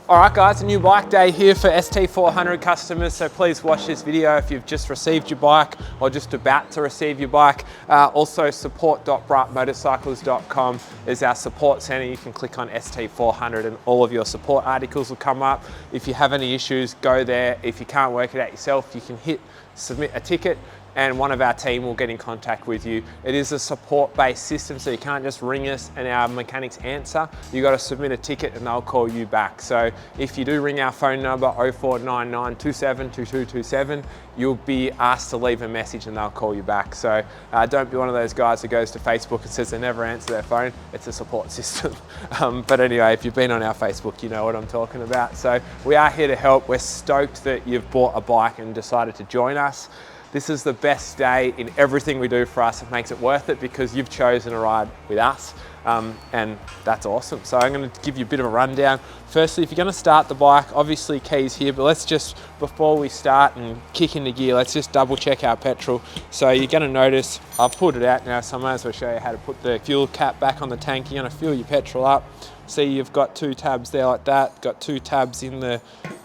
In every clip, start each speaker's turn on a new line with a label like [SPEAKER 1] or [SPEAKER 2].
[SPEAKER 1] All right guys, a new bike day here for ST400 customers, so please watch this video if you've just received your bike or just about to receive your bike. Also support.braapmotorcycles.com is our support center. You can click on ST400 and all of your support articles will come up. If you have any issues, go there. If you can't work it out yourself, you can hit submit a ticket and one of our team will get in contact with you. It is a support-based system, so you can't just ring us and our mechanics answer. You got to submit a ticket and they'll call you back. So if you do ring our phone number 0499 272227, you'll be asked to leave a message and they'll call you back. So don't be one of those guys who goes to Facebook and says they never answer their phone. It's a support system. But anyway, if you've been on our Facebook, you know what I'm talking about. So we are here to help. We're stoked that you've bought a bike and decided to join us. This is the best day in everything we do for us. It makes it worth it because you've chosen to ride with us, and that's awesome. So I'm going to give you a bit of a rundown. Firstly, if you're going to start the bike, obviously keys here, but let's just, before we start and kick into gear, let's just double check our petrol. So you're going to notice, I've pulled it out now, so I might as well show you how to put the fuel cap back on the tank. You're going to fill your petrol up. See, you've got two tabs there like that, got two tabs in the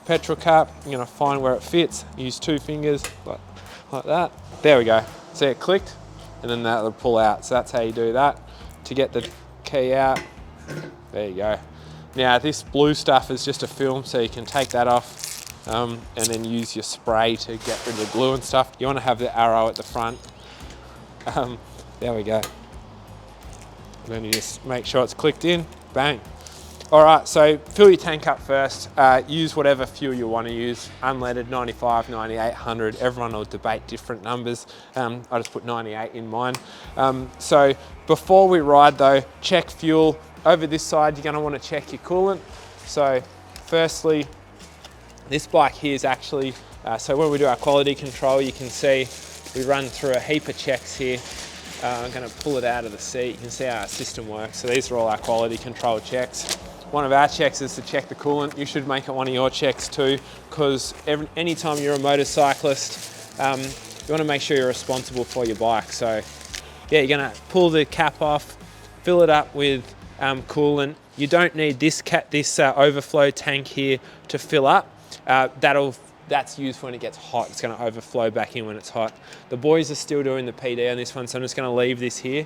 [SPEAKER 1] petrol cap. You're going to find where it fits, use two fingers, like that. There we go. See, it clicked and then that'll pull out. So that's how you do that. To get the key out, there you go. Now this blue stuff is just a film, so you can take that off and then use your spray to get rid of the glue and stuff. You want to have the arrow at the front. There we go. And then you just make sure it's clicked in, bang. All right, so fill your tank up first. Use whatever fuel you want to use. Unleaded, 95, 98, 100. Everyone will debate different numbers. I just put 98 in mine. So before we ride though, check fuel. Over this side, you're gonna want to check your coolant. So firstly, this bike here is actually, so when we do our quality control, you can see we run through a heap of checks here. I'm gonna pull it out of the seat. You can see how our system works. So these are all our quality control checks. One of our checks is to check the coolant. You should make it one of your checks too, because anytime you're a motorcyclist, you want to make sure you're responsible for your bike. So yeah, you're going to pull the cap off, fill it up with coolant. You don't need this overflow tank here to fill up. That's used when it gets hot. It's going to overflow back in when it's hot. The boys are still doing the PD on this one, so I'm just going to leave this here.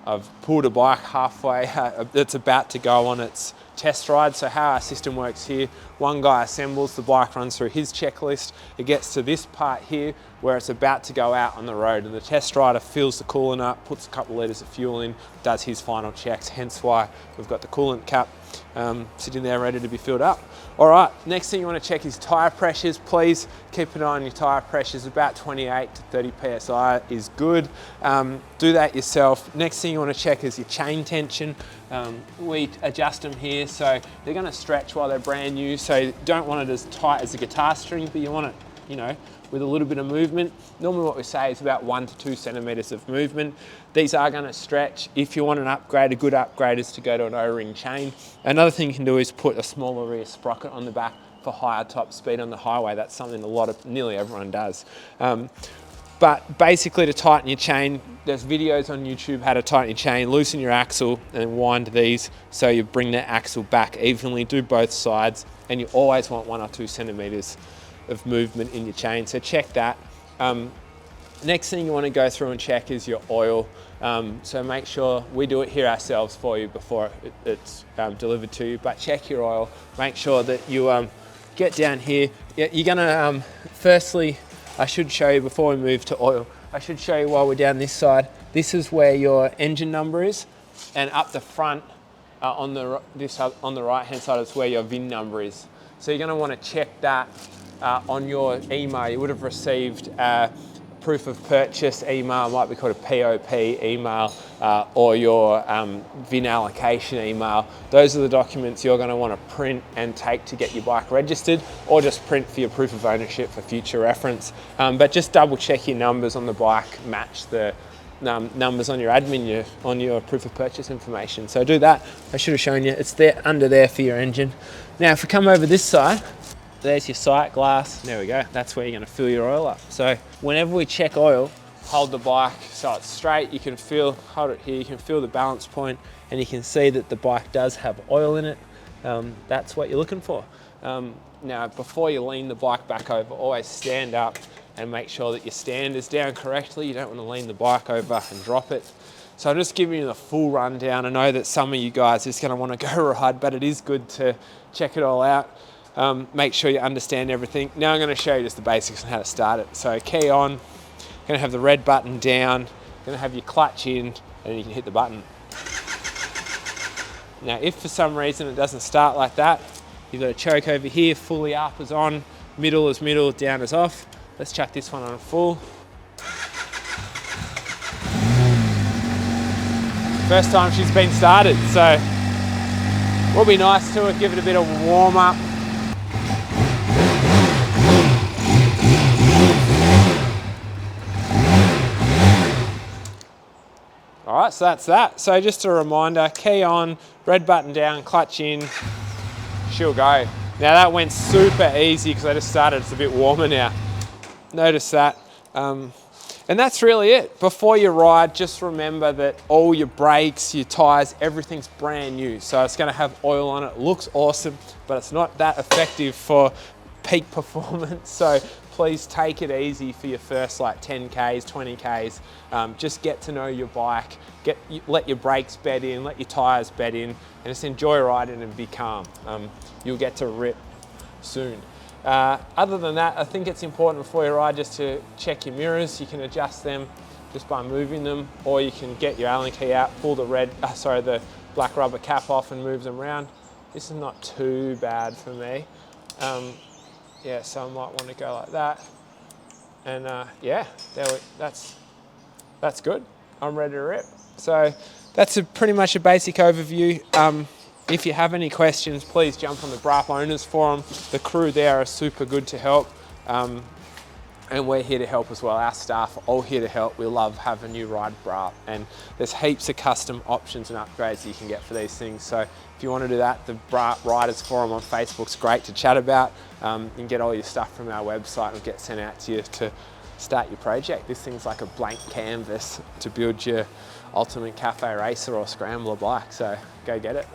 [SPEAKER 1] I've pulled a bike halfway. It's about to go on its test ride. So how our system works here, one guy assembles, the bike runs through his checklist. It gets to this part here where it's about to go out on the road, and the test rider fills the coolant up, puts a couple of litres of fuel in, does his final checks, hence why we've got the coolant cap sitting there ready to be filled up. All right, next thing you want to check is tyre pressures. Please keep an eye on your tyre pressures. About 28 to 30 PSI is good. Do that yourself. Next thing you want to check is your chain tension. We adjust them here, so they're going to stretch while they're brand new, so you don't want it as tight as a guitar string, but you want it, you know, with a little bit of movement. Normally what we say is about 1 to 2 centimeters of movement. These are going to stretch. If you want an upgrade, a good upgrade is to go to an O-ring chain. Another thing you can do is put a smaller rear sprocket on the back for higher top speed on the highway. That's something nearly everyone does. But basically, to tighten your chain, there's videos on YouTube how to tighten your chain, loosen your axle and wind these so you bring the axle back evenly, do both sides, and you always want 1 or 2 centimeters of movement in your chain, so check that. Next thing you want to go through and check is your oil. So make sure we do it here ourselves for you before it's delivered to you, but check your oil. Make sure that you get down here. You're gonna, firstly, I should show you before we move to oil, I should show you while we're down this side. This is where your engine number is, and up the front on the right hand side is where your VIN number is. So you're going to want to check that on your email. You would have received a proof of purchase email, might be called a POP email, or your VIN allocation email. Those are the documents you're going to want to print and take to get your bike registered, or just print for your proof of ownership for future reference. But just double check your numbers on the bike match the numbers on your admin, on your proof of purchase information. So do that. I should have shown you. It's there under there for your engine. Now if we come over this side, there's your sight glass. There we go. That's where you're going to fill your oil up. So whenever we check oil, hold the bike so it's straight. You can feel, hold it here, you can feel the balance point, and you can see that the bike does have oil in it. That's what you're looking for. Now, before you lean the bike back over, always stand up and make sure that your stand is down correctly. You don't want to lean the bike over and drop it. So I'm just giving you the full rundown. I know that some of you guys are just going to want to go ride, but it is good to check it all out. Make sure you understand everything. Now I'm going to show you just the basics on how to start it. So key on, going to have the red button down, going to have your clutch in, and you can hit the button. Now, if for some reason it doesn't start like that, you've got a choke over here, fully up is on, middle is middle, down is off. Let's chuck this one on full. First time she's been started, so we'll be nice to it, give it a bit of a warm up. All right, so that's that. So just a reminder, key on, red button down, clutch in, she'll go. Now that went super easy because I just started, it's a bit warmer now. Notice that. And that's really it. Before you ride, just remember that all your brakes, your tires, everything's brand new. So it's gonna have oil on it, looks awesome, but it's not that effective for peak performance. So please take it easy for your first like 10Ks, 20Ks. Just get to know your bike, let your brakes bed in, let your tires bed in, and just enjoy riding and be calm. You'll get to rip soon. Other than that, I think it's important before you ride just to check your mirrors. You can adjust them just by moving them, or you can get your Allen key out, pull the the black rubber cap off and move them around. This is not too bad for me. Yeah, so I might want to go like that. And yeah, that's good. I'm ready to rip. So that's pretty much a basic overview. If you have any questions, please jump on the Braaap Owners Forum. The crew there are super good to help. And we're here to help as well. Our staff are all here to help. We love having you ride Braaap, and there's heaps of custom options and upgrades that you can get for these things. So if you want to do that, the Braaap Riders Forum on Facebook's great to chat about. You can get all your stuff from our website and get sent out to you to start your project. This thing's like a blank canvas to build your ultimate cafe racer or scrambler bike. So go get it.